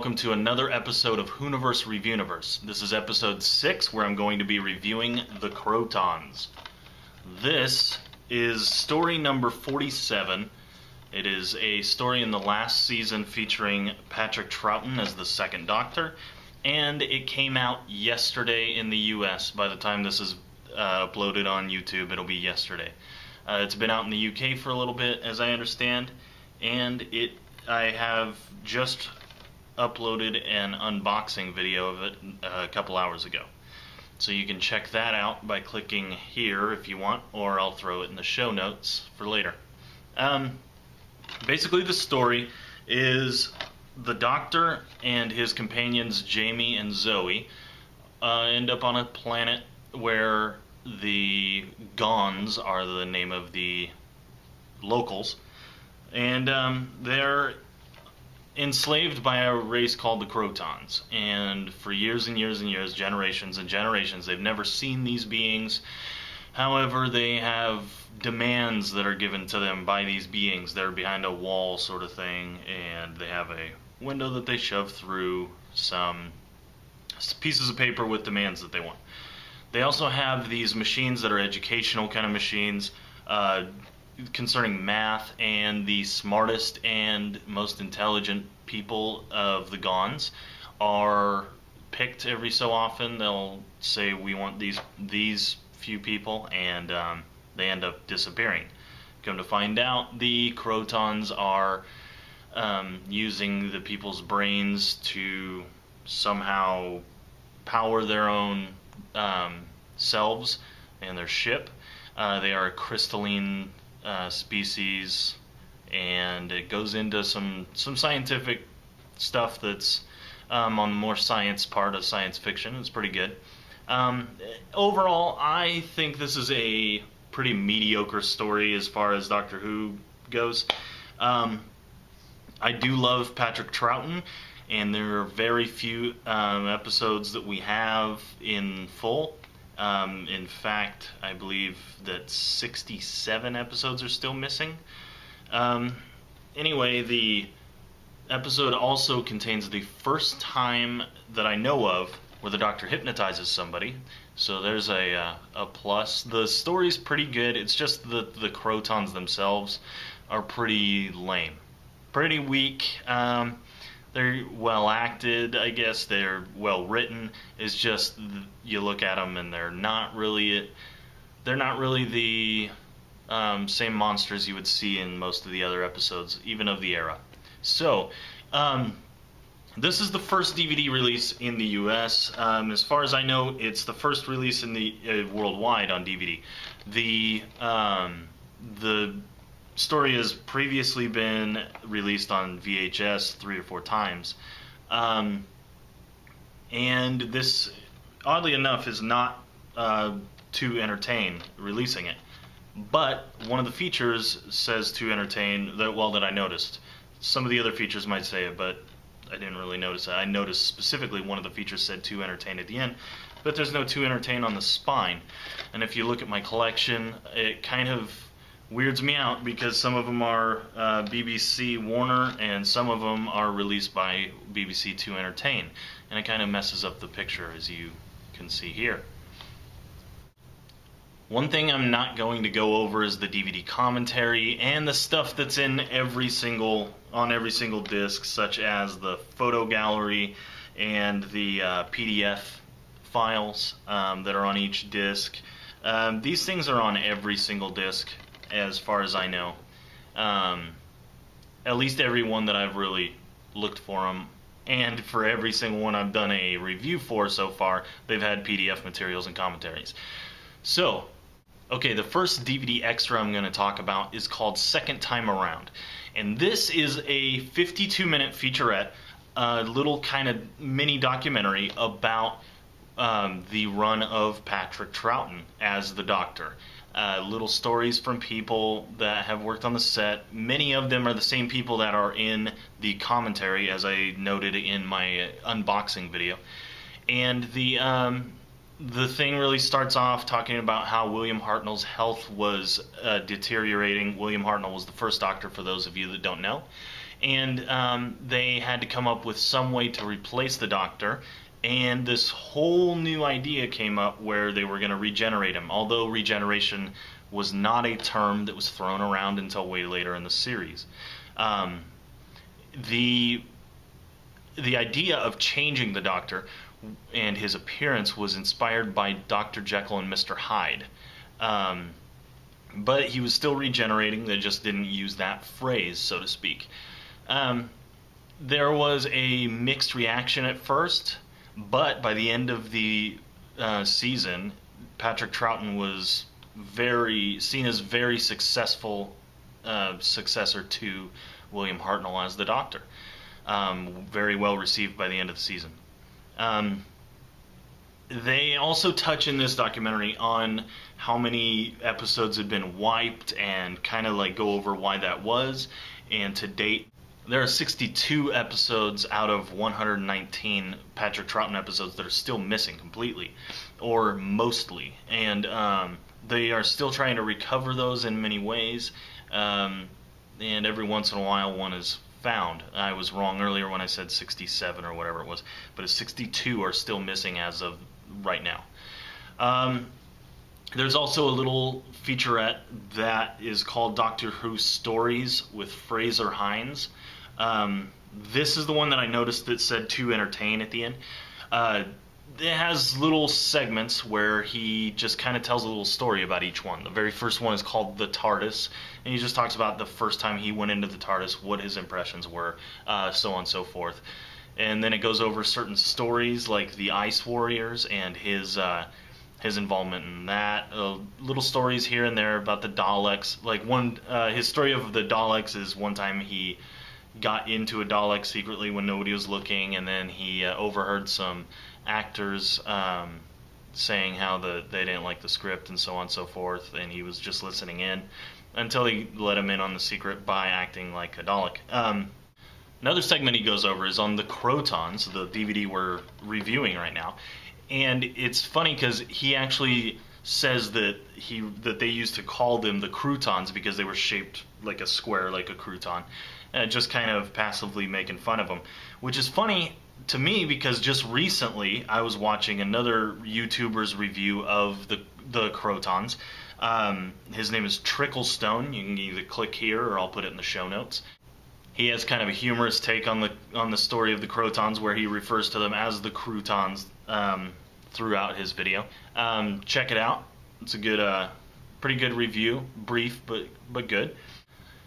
welcome to another episode of Whoniverse Reviewniverse. This is episode 6, where I'm going to be reviewing the Krotons. This is story number 47. It is a story in the last season featuring Patrick Troughton as the second Doctor, and it came out yesterday in the US. By the time this is uploaded on YouTube, it'll be yesterday. It's been out in the UK for a little bit, as I understand, and I have just uploaded an unboxing video of it a couple hours ago. So you can check that out by clicking here if you want, or I'll throw it in the show notes for later. Basically the story is the Doctor and his companions Jamie and Zoe end up on a planet where the Gons are the name of the locals, and they're enslaved by a race called the Krotons, and for years and years and years, generations and generations, they've never seen these beings. However, they have demands that are given to them by these beings. They're behind a wall sort of thing, and they have a window that they shove through some pieces of paper with demands that they want. They also have these machines that are educational kind of machines, concerning math, and the smartest and most intelligent people of the Gons are picked every so often. They'll say, we want these few people, and they end up disappearing. Come to find out, the Krotons are using the people's brains to somehow power their own selves and their ship. They are a crystalline species, and it goes into some scientific stuff that's on the more science part of science fiction. It's pretty good. Overall, I think this is a pretty mediocre story as far as Doctor Who goes. I do love Patrick Troughton, and there are very few episodes that we have in full. In fact, I believe that 67 episodes are still missing. Anyway, the episode also contains the first time that I know of where the Doctor hypnotizes somebody, so there's a plus. The story's pretty good. It's just that the Krotons themselves are pretty lame, pretty weak. They're well acted, I guess. They're well written. It's just you look at them and they're not really the same monsters you would see in most of the other episodes, even of the era. So, this is the first DVD release in the US. As far as I know, it's the first release in the worldwide on DVD. The story has previously been released on VHS 3 or 4 times, and this, oddly enough, is not to entertain releasing it, but one of the features says to entertain, that I noticed. Some of the other features might say it, but I didn't really notice it. I noticed specifically one of the features said to entertain at the end, but there's no to entertain on the spine. And if you look at my collection, it kind of weirds me out, because some of them are BBC Warner and some of them are released by BBC to entertain, and it kind of messes up the picture, as you can see here. One thing I'm not going to go over is the DVD commentary and the stuff that's in on every single disc, such as the photo gallery and the PDF files that are on each disc. These things are on every single disc, as far as I know. At least every one that I've really looked for them, and for every single one I've done a review for so far, they've had PDF materials and commentaries. So, okay, the first DVD extra I'm going to talk about is called Second Time Around, and this is a 52-minute featurette, little kind of mini documentary about the run of Patrick Troughton as the Doctor. Little stories from people that have worked on the set. Many of them are the same people that are in the commentary, as I noted in my unboxing video. And the thing really starts off talking about how William Hartnell's health was deteriorating. William Hartnell was the first Doctor, for those of you that don't know. and they had to come up with some way to replace the Doctor. And this whole new idea came up where they were going to regenerate him, although regeneration was not a term that was thrown around until way later in the series. The idea of changing the Doctor and his appearance was inspired by Dr. Jekyll and Mr. Hyde. But he was still regenerating, they just didn't use that phrase, so to speak. There was a mixed reaction at first, but by the end of the season, Patrick Troughton was seen as very successful successor to William Hartnell as the Doctor. Very well received by the end of the season. They also touch in this documentary on how many episodes had been wiped and kind of like go over why that was. And to date, there are 62 episodes out of 119 Patrick Troughton episodes that are still missing completely, or mostly. And they are still trying to recover those in many ways. And every once in a while one is found. I was wrong earlier when I said 67 or whatever it was, but 62 are still missing as of right now. There's also a little featurette that is called Doctor Who Stories with Fraser Hines. This is the one that I noticed that said "to entertain" at the end. It has little segments where he just kind of tells a little story about each one. The very first one is called The TARDIS, and he just talks about the first time he went into the TARDIS, what his impressions were, so on and so forth. And then it goes over certain stories like the Ice Warriors and his involvement in that. Little stories here and there about the Daleks. Like his story of the Daleks is one time he got into a Dalek secretly when nobody was looking, and then he overheard some actors saying how they didn't like the script and so on and so forth, and he was just listening in until he let him in on the secret by acting like a Dalek. Another segment he goes over is on the Krotons, the DVD we're reviewing right now, and it's funny because he actually says that they used to call them the croutons because they were shaped like a square, like a crouton, just kind of passively making fun of them, which is funny to me because just recently I was watching another YouTuber's review of the Krotons. His name is Tricklestone. You can either click here or I'll put it in the show notes. He has kind of a humorous take on the story of the Krotons, where he refers to them as the croutons throughout his video. Check it out. It's a good, pretty good review. Brief, but good.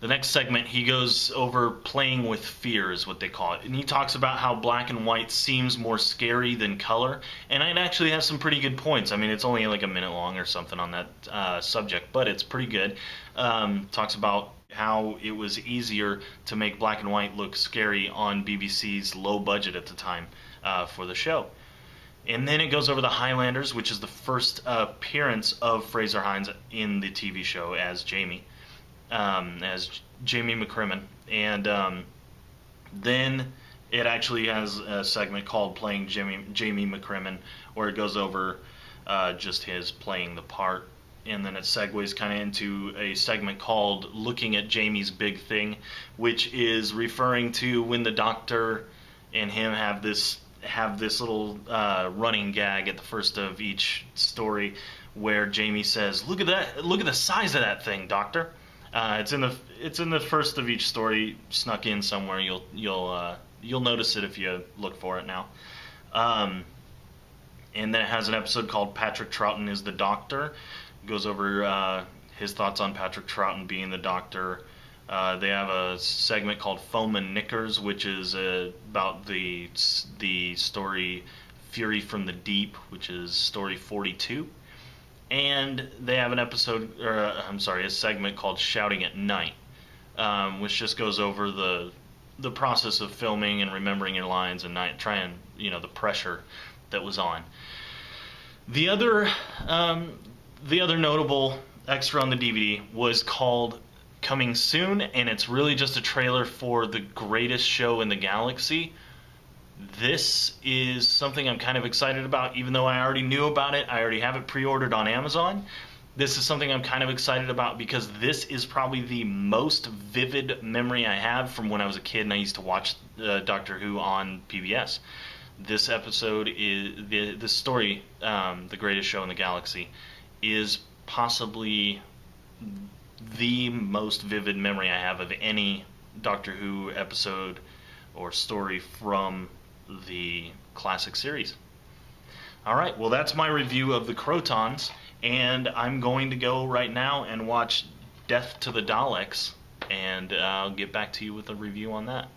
The next segment, he goes over playing with fear, is what they call it. And he talks about how black and white seems more scary than color. And it actually has some pretty good points. I mean, it's only like a minute long or something on that subject, but it's pretty good. Talks about how it was easier to make black and white look scary on BBC's low budget at the time for the show. And then it goes over the Highlanders, which is the first appearance of Fraser Hines in the TV show as Jamie McCrimmon. And then it actually has a segment called Playing Jamie McCrimmon, where it goes over just his playing the part. And then it segues kind of into a segment called Looking at Jamie's Big Thing, which is referring to when the Doctor and him have this little running gag at the first of each story, where Jamie says, "Look at that! Look at the size of that thing, Doctor." It's in the first of each story, snuck in somewhere. You'll notice it if you look for it now. And then it has an episode called Patrick Troughton is the Doctor. It goes over his thoughts on Patrick Troughton being the Doctor. They have a segment called Foam and Knickers, which is about the story Fury from the Deep, which is story 42. And they have a segment called Shouting at Night, which just goes over the process of filming and remembering your lines and trying, the pressure that was on. The other notable extra on the DVD was called Coming Soon, and it's really just a trailer for The Greatest Show in the Galaxy. This is something I'm kind of excited about, even though I already knew about it. I already have it pre-ordered on Amazon. this is something I'm kind of excited about because this is probably the most vivid memory I have from when I was a kid and I used to watch Doctor Who on PBS. This episode is this story, The Greatest Show in the Galaxy, is possibly the most vivid memory I have of any Doctor Who episode or story from the classic series. Alright, well that's my review of the Krotons, and I'm going to go right now and watch Death to the Daleks, and I'll get back to you with a review on that.